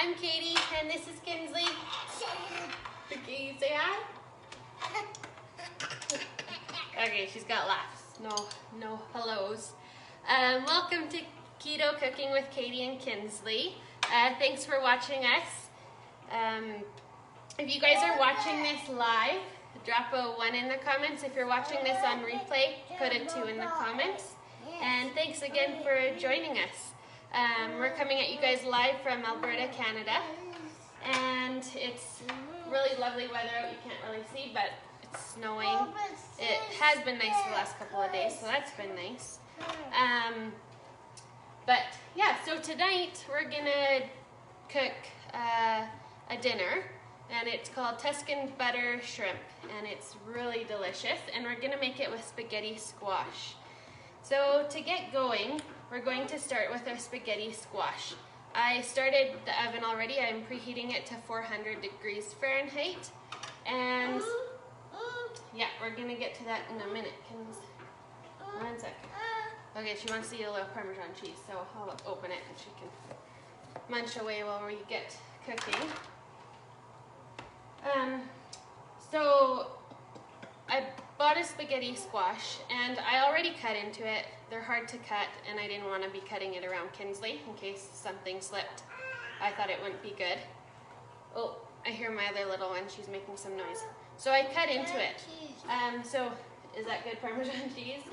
I'm Katie, and this is Kinsley. Okay, say hi. Okay, she's got laughs. No hellos. Welcome to Keto Cooking with Katie and Kinsley. Thanks for watching us. If you guys are watching this live, drop a 1 in the comments. If you're watching this on replay, put a 2 in the comments. And thanks again for joining us. We're coming at you guys live from Alberta, Canada. And it's really lovely weather out. You can't really see, but it's snowing. It has been nice the last couple of days, so that's been nice. But yeah, so tonight we're gonna cook a dinner, and it's called Tuscan butter shrimp, and it's really delicious, and we're gonna make it with spaghetti squash. So to get going, we're going to start with our spaghetti squash. I started the oven already. I'm preheating it to 400 degrees Fahrenheit, and yeah, we're gonna get to that in a minute. 1 second. Okay, she wants to eat a little Parmesan cheese, so I'll open it and she can munch away while we get cooking. So I bought a spaghetti squash, and I already cut into it. They're hard to cut, and I didn't want to be cutting it around Kinsley in case something slipped. I thought it wouldn't be good. Oh, I hear my other little one. She's making some noise. So I cut into it. So is that good Parmesan cheese?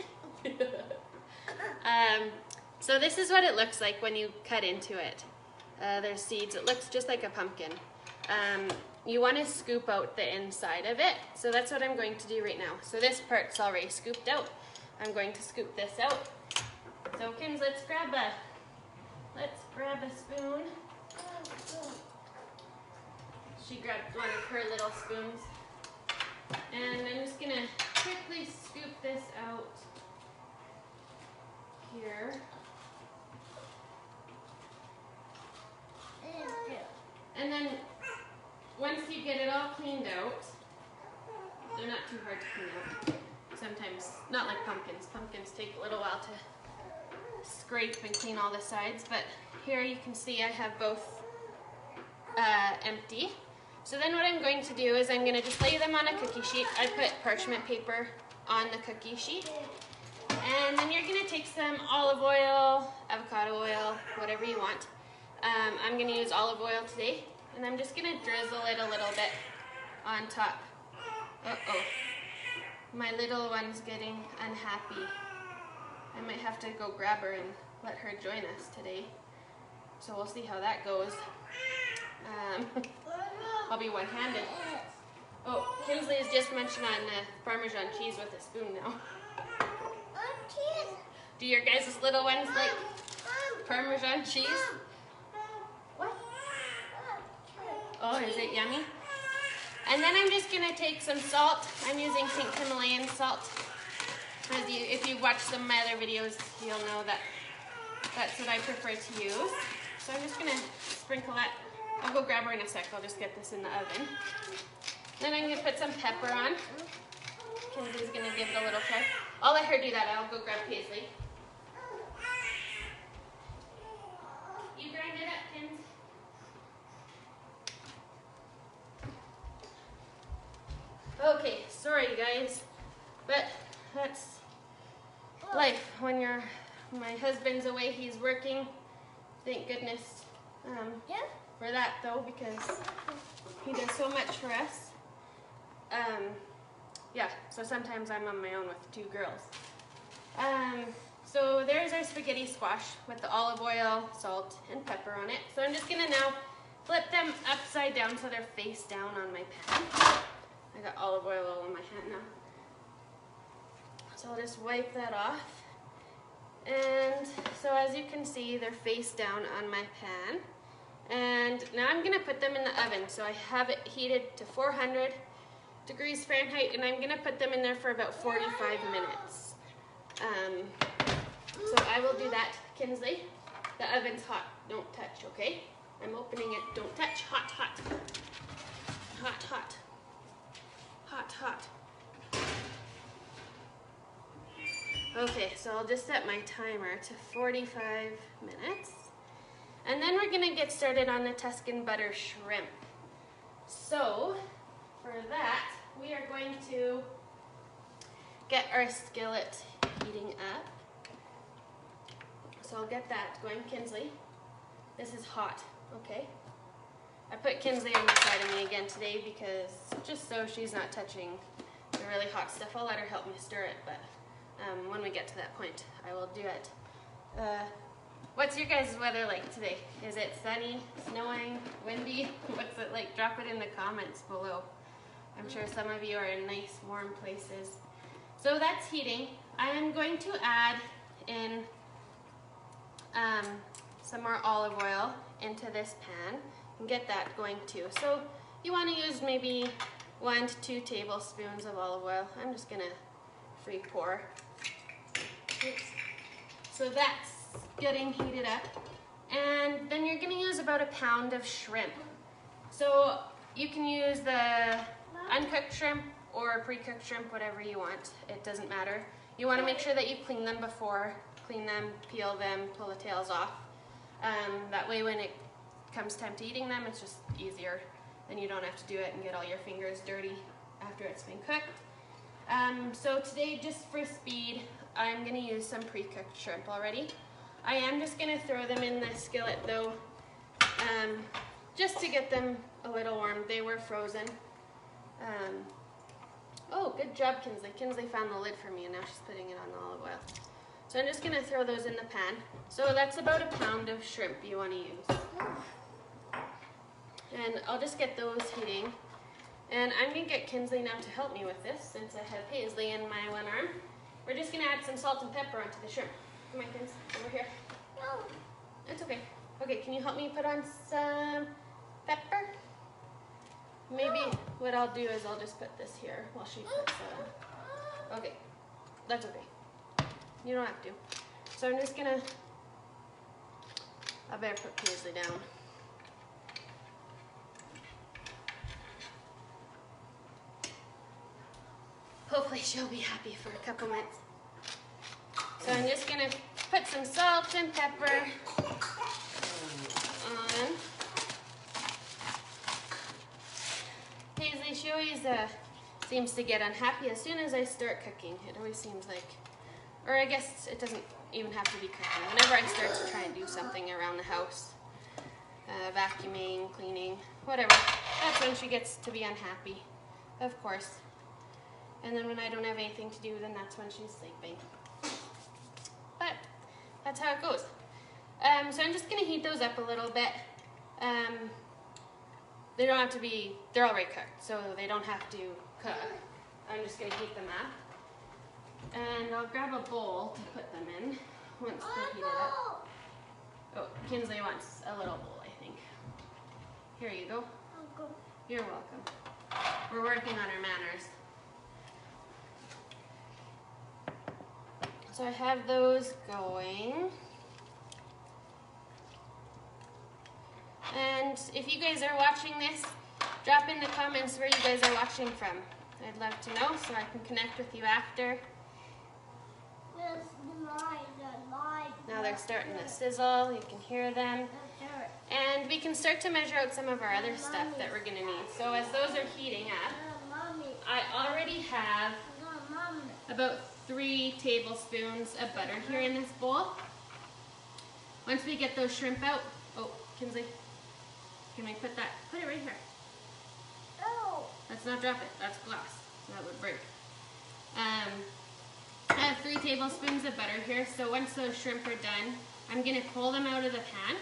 So this is what it looks like when you cut into it. There's seeds. It looks just like a pumpkin. You want to scoop out the inside of it. So that's what I'm going to do right now. So this part's already scooped out. I'm going to scoop this out. So Kins, let's grab a spoon. She grabbed one of her little spoons. And I'm just gonna quickly scoop this out here. And then once you get it all cleaned out, they're not too hard to clean out. Sometimes, not like pumpkins. Pumpkins take a little while to scrape and clean all the sides, but here you can see I have both empty. So then what I'm going to do is I'm going to just lay them on a cookie sheet. I put parchment paper on the cookie sheet. And then you're going to take some olive oil, avocado oil, whatever you want. I'm going to use olive oil today. And I'm just going to drizzle it a little bit on top. Uh-oh. My little one's getting unhappy. I might have to go grab her and let her join us today. So we'll see how that goes. I'll be one-handed. Oh, Kinsley is just munching on Parmesan cheese with a spoon now. Do your guys' little ones like Parmesan cheese? What? Oh, is it yummy? And then I'm just gonna take some salt. I'm using pink Himalayan salt. If you watch some of my other videos, you'll know that that's what I prefer to use. So I'm just gonna sprinkle that. I'll go grab her in a sec. I'll just get this in the oven. Then I'm gonna put some pepper on. Kinsley's gonna give it a little try. I'll let her do that. I'll go grab Paisley. You grind it up, Kins. Okay, sorry guys, but that's life when my husband's away. He's working. Thank goodness for that though, because he does so much for us. Yeah, so sometimes I'm on my own with 2 girls. So there's our spaghetti squash with the olive oil, salt, and pepper on it. So I'm just gonna now flip them upside down so they're face down on my pan. I got olive oil all on my hand now. So I'll just wipe that off. And so as you can see, they're face down on my pan. And now I'm gonna put them in the oven. So I have it heated to 400 degrees Fahrenheit, and I'm gonna put them in there for about 45 minutes. So I will do that. Kinsley, the oven's hot. Don't touch, okay? I'm opening it. Don't touch. Hot, hot. Hot, hot. Hot, hot. Okay, so I'll just set my timer to 45 minutes. And then we're we're gonna get started on the Tuscan butter shrimp. So for that, we are going to get our skillet heating up. So I'll get that going. Kinsley, this is hot, okay? I put Kinsley on the side of me again today because just so she's not touching the really hot stuff. I'll let her help me stir it, but when we get to that point, I will do it. What's your guys' weather like today? Is it sunny, snowing, windy? What's it like? Drop it in the comments below. I'm sure some of you are in nice warm places. So that's heating. I am going to add in some more olive oil into this pan and get that going too. So you want to use maybe 1 to 2 tablespoons of olive oil. I'm just gonna free pour. Oops. So that's getting heated up, and then you're gonna use about 1 pound of shrimp. So you can use the uncooked shrimp or pre-cooked shrimp, whatever you want. It doesn't matter. You want to make sure that you clean them before. Clean them, peel them, pull the tails off. That way when it comes time to eating them, it's just easier. Then you don't have to do it and get all your fingers dirty after it's been cooked. So today, just for speed, I'm gonna use some pre-cooked shrimp already. I am just gonna throw them in the skillet though, just to get them a little warm. They were frozen. Oh, good job, Kinsley. Kinsley found the lid for me and now she's putting it on the olive oil. So I'm just gonna throw those in the pan. So that's about 1 pound of shrimp you wanna use. And I'll just get those heating. And I'm gonna get Kinsley now to help me with this since I have Paisley in my one arm. We're just gonna add some salt and pepper onto the shrimp. Come on, Kinsley, over here. No. It's okay. Okay, can you help me put on some pepper? Maybe what I'll do is I'll just put this here while she puts it on. Okay, that's okay. You don't have to. So I'm just gonna, I better put Kinsley down. Hopefully she'll be happy for a couple minutes. So I'm just gonna put some salt and pepper on. Paisley, she always seems to get unhappy as soon as I start cooking. It always seems like, or I guess it doesn't even have to be cooking. Whenever I start to try and do something around the house, vacuuming, cleaning, whatever, that's when she gets to be unhappy, of course. And then when I don't have anything to do, then that's when she's sleeping. But that's how it goes. So I'm just gonna heat those up a little bit. They don't have to be, they're already cooked, so they don't have to cook. I'm just gonna heat them up. And I'll grab a bowl to put them in once they're heated up. Oh, Kinsley wants a little bowl, I think. Here you go. You're welcome. We're working on our manners. So I have those going. And if you guys are watching this, drop in the comments where you guys are watching from. I'd love to know so I can connect with you after. Now they're starting to sizzle, you can hear them. And we can start to measure out some of our other stuff that we're gonna need. So as those are heating up, I already have about 3 tablespoons of butter here in this bowl. Once we get those shrimp out, oh, Kinsley, can we put it right here. Oh. Let's not drop it, that's glass, so that would break. I have 3 tablespoons of butter here, so once those shrimp are done, I'm gonna pull them out of the pan,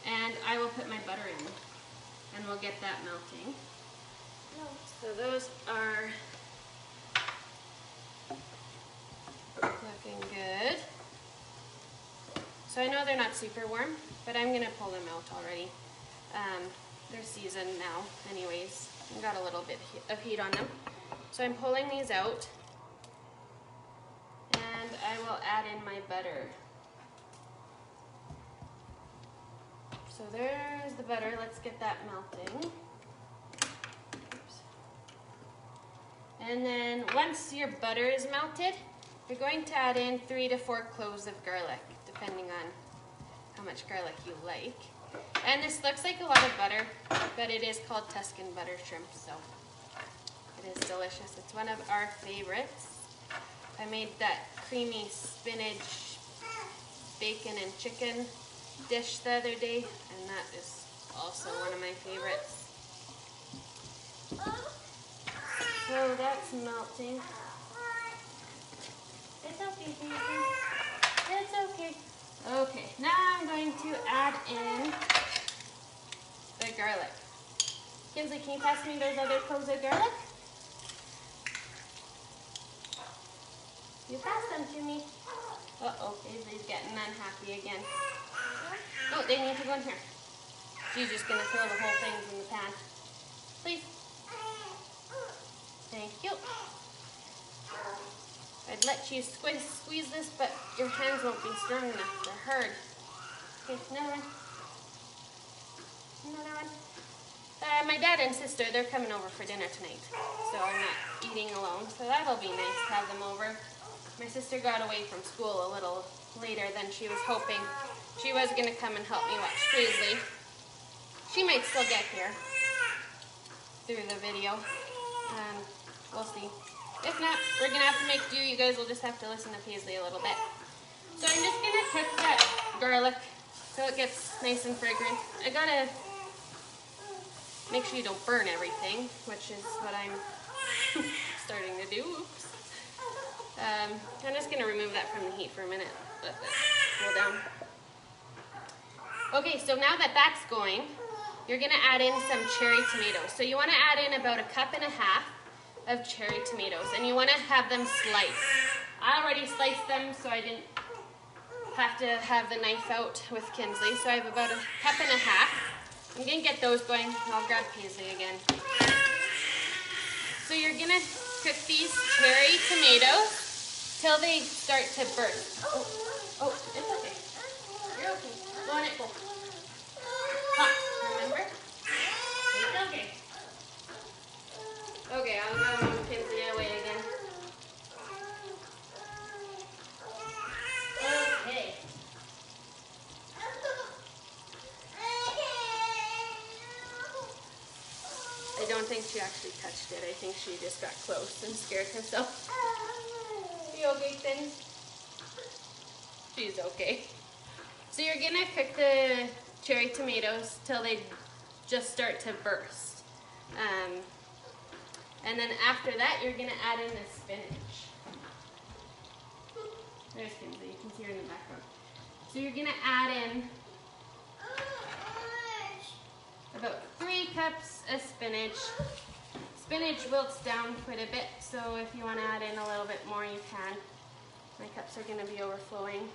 and I will put my butter in, and we'll get that melting. So those are looking good. So I know they're not super warm, but I'm gonna pull them out already. They're seasoned now anyways. I've got a little bit of heat on them. So I'm pulling these out, and I will add in my butter. So there's the butter. Let's get that melting. Oops. And then once your butter is melted, you're going to add in 3 to 4 cloves of garlic, depending on how much garlic you like. And this looks like a lot of butter, but it is called Tuscan butter shrimp, so it is delicious. It's one of our favorites. I made that creamy spinach, bacon, and chicken dish the other day, and that is also one of my favorites. So that's melting. It's okay, baby. It's okay. Okay, now I'm going to add in the garlic. Kinsley, can you pass me those other cloves of garlic? You pass them to me. Uh-oh, Kinsley's getting unhappy again. Oh, they need to go in here. She's just going to throw the whole thing in the pan. Please. Thank you. I'd let you squeeze this, but your hands won't be strong enough. They're hard. Okay, another one. Another one. My dad and sister, they're coming over for dinner tonight, so I'm not eating alone. So that'll be nice to have them over. My sister got away from school a little later than she was hoping. She was going to come and help me watch Paisley. She might still get here through the video. We'll see. If not, we're going to have to make do. You guys will just have to listen to Paisley a little bit. So I'm just going to cook that garlic so it gets nice and fragrant. I got to make sure you don't burn everything, which is what I'm starting to do. Oops. I'm just going to remove that from the heat for a minute. Let that cool down. Okay, so now that that's going, you're going to add in some cherry tomatoes. So you want to add in about 1.5 cups of cherry tomatoes, and you want to have them sliced. I already sliced them, so I didn't have to have the knife out with Kinsley. So I have about 1.5 cups. I'm going to get those going. I'll grab Paisley again. So you're going to cook these cherry tomatoes till they start to burst. Oh, it's okay. You're okay. Go on it, go. Hot, remember? It's okay. Okay, I'll go move Kinsley away again. Okay. I don't think she actually touched it. I think she just got close and scared herself. You okay, Finn? She's okay. So you're gonna cook the cherry tomatoes till they just start to burst. And then after that, you're gonna add in the spinach. There's Kinsley, you can see her in the background. So you're gonna add in about 3 cups of spinach. Spinach wilts down quite a bit, so if you want to add in a little bit more, you can. My cups are going to be overflowing.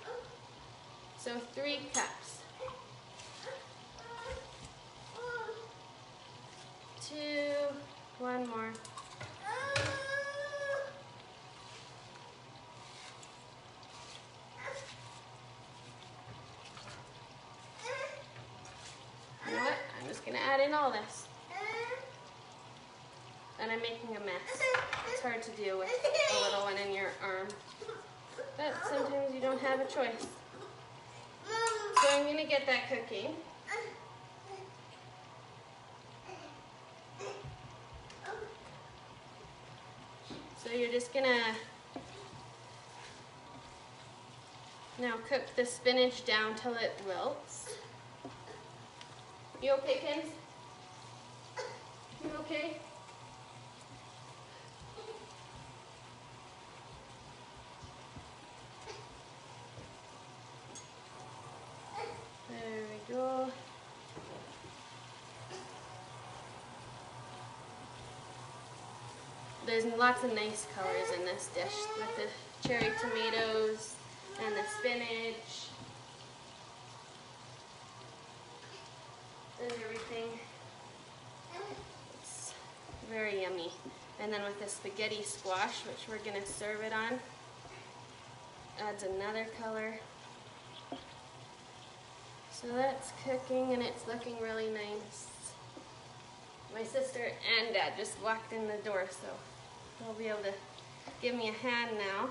So 3 cups. 2, 1 more. You know what? I'm just going to add in all this. And I'm making a mess. It's hard to deal with a little one in your arm. But sometimes you don't have a choice. So I'm going to get that cooking. So you're just going to now cook the spinach down till it wilts. You okay, Kins? You okay? There we go. There's lots of nice colors in this dish with the cherry tomatoes and the spinach and everything. It's very yummy. And then with the spaghetti squash, which we're going to serve it on, adds another color. So that's cooking and it's looking really nice. My sister and Dad just walked in the door, so they'll be able to give me a hand now.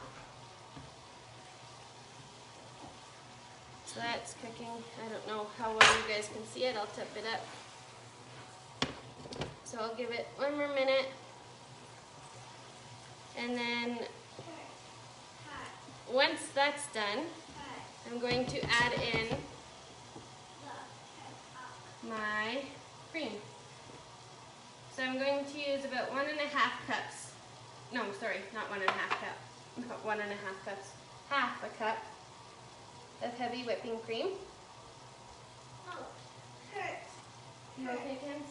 So that's cooking. I don't know how well you guys can see it. I'll tip it up. So I'll give it one more minute. And then once that's done, I'm going to add in my cream. So I'm going to use about 1.5 cups. No, sorry, not 1.5 cup. About 1.5 cups. Half a cup of heavy whipping cream. You okay, Kins?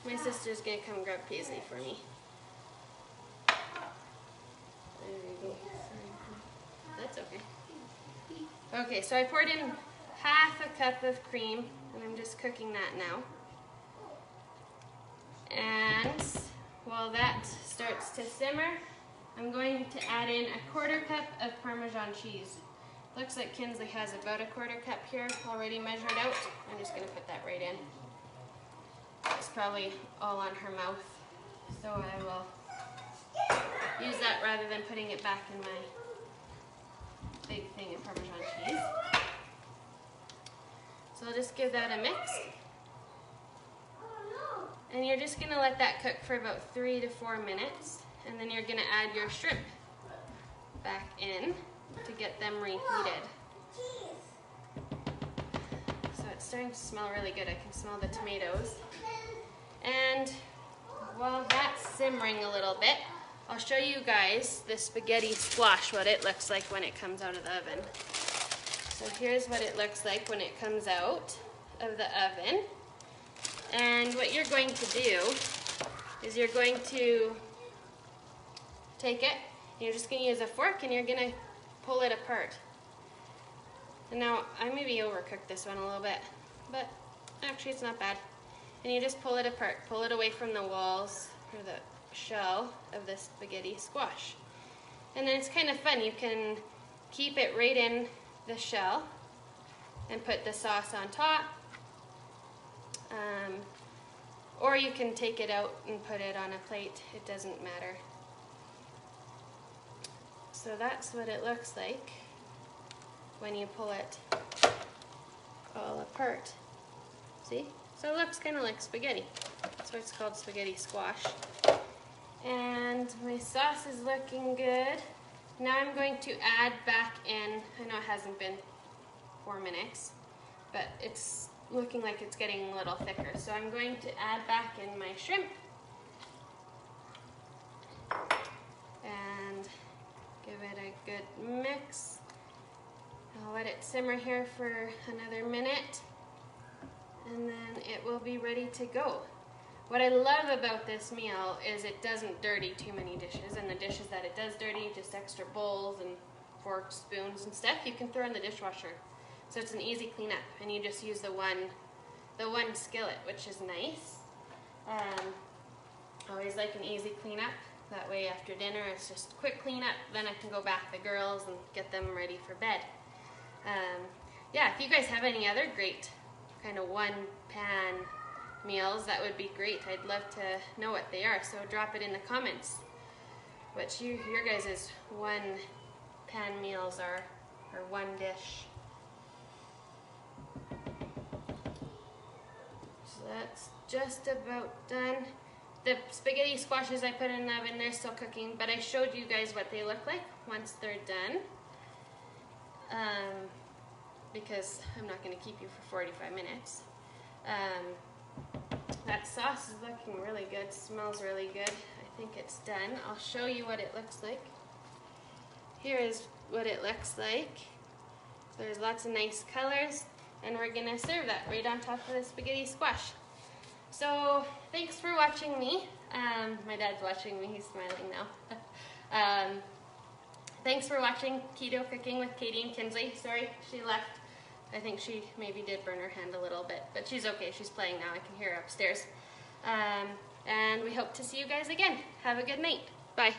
My sister's gonna come grab Paisley for me. There you go. That's okay. Okay, so I poured in half a cup of cream, and I'm just cooking that now. And while that starts to simmer, I'm going to add in 1/4 cup of Parmesan cheese. Looks like Kinsley has about 1/4 cup here already measured out. I'm just going to put that right in. It's probably all on her mouth, so I will use that rather than putting it back in my big thing of Parmesan cheese. So I'll just give that a mix. And you're just going to let that cook for about 3 to 4 minutes. And then you're going to add your shrimp back in to get them reheated. So it's starting to smell really good. I can smell the tomatoes. And while that's simmering a little bit, I'll show you guys the spaghetti squash, what it looks like when it comes out of the oven. So here's what it looks like when it comes out of the oven. And what you're going to do is you're going to take it, and you're just going to use a fork, and you're going to pull it apart. And now, I maybe overcooked this one a little bit, but actually it's not bad. And you just pull it apart, pull it away from the walls, or the shell of the spaghetti squash. And then it's kind of fun. You can keep it right in the shell and put the sauce on top. Or you can take it out and put it on a plate. It doesn't matter. So that's what it looks like when you pull it all apart. See? So it looks kind of like spaghetti. That's why it's called spaghetti squash. And my sauce is looking good. Now I'm going to add back in, I know it hasn't been 4 minutes, but it's looking like it's getting a little thicker. So I'm going to add back in my shrimp and give it a good mix. I'll let it simmer here for another minute, and then it will be ready to go. What I love about this meal is it doesn't dirty too many dishes, and the dishes that it does dirty, just extra bowls and forks, spoons and stuff, you can throw in the dishwasher. So it's an easy cleanup, and you just use the one skillet, which is nice. Always like an easy cleanup. That way after dinner it's just quick cleanup, then I can go bath the girls and get them ready for bed. Yeah, if you guys have any other great kind of one-pan meals, that would be great. I'd love to know what they are, so drop it in the comments. What your guys' one-pan meals are, or one dish. So that's just about done. The spaghetti squashes I put in the oven, they're still cooking, but I showed you guys what they look like once they're done. Because I'm not going to keep you for 45 minutes. That sauce is looking really good, smells really good. I think it's done. I'll show you what it looks like. Here is what it looks like. There's lots of nice colors, and we're gonna serve that right on top of the spaghetti squash. So thanks for watching me. My dad's watching me, he's smiling now. Thanks for watching Keto Cooking with Katie and Kinsley. Sorry, she left. I think she maybe did burn her hand a little bit, but she's okay. She's playing now. I can hear her upstairs. And we hope to see you guys again. Have a good night. Bye.